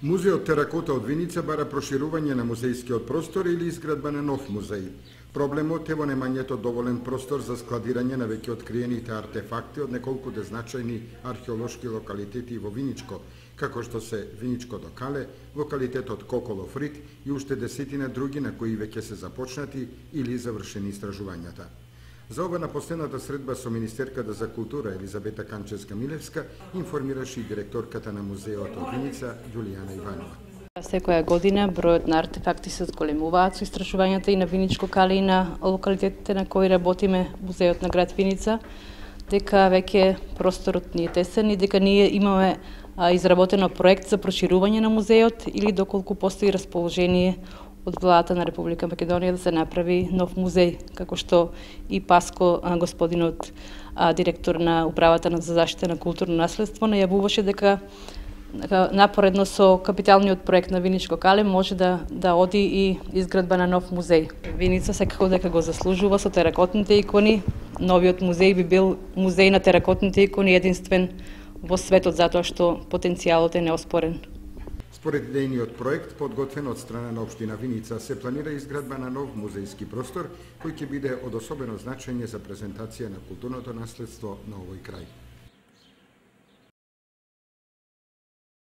Музеот Теракота од Виница бара проширување на музејскиот простор или изградба на нов музеј. Проблемот е во немањето доволен простор за складирање на веќе откриените артефакти од неколкуте значајни археолошки локалитети во Виничко, како што се Виничко до Кале, локалитетот Коколов Рит и уште десетина други на кои веќе се започнати или завршени истражувањата. За ова на последната средба со министерката за култура Елизабета Канчевска-Милевска информираше и директорката на музеот од Виница Јулијана Иванова. Секоја година бројот на артефакти се зголемуваат со истражувањата и на Виничко Кале и на локалитетите на кои работиме музеот на град Виница, дека веќе просторот ни е тесен и дека ние имаме изработено проект за проширување на музеот или доколку постои расположение од владата на Република Македонија да се направи нов музеј, како што и Паско, господинот директор на управата за заштита на културно наследство, најавуваше дека напоредно со капиталниот проект на Виничко Кале може да оди и изградба на нов музеј. Виница секако дека го заслужува со теракотните икони. Новиот музеј би бил музеј на теракотните икони единствен во светот затоа што потенцијалот е неоспорен. Според идејниот проект, подготвен од страна на општина Виница, се планира изградба на нов музејски простор кој ќе биде од особено значење за презентација на културното наследство на овој крај.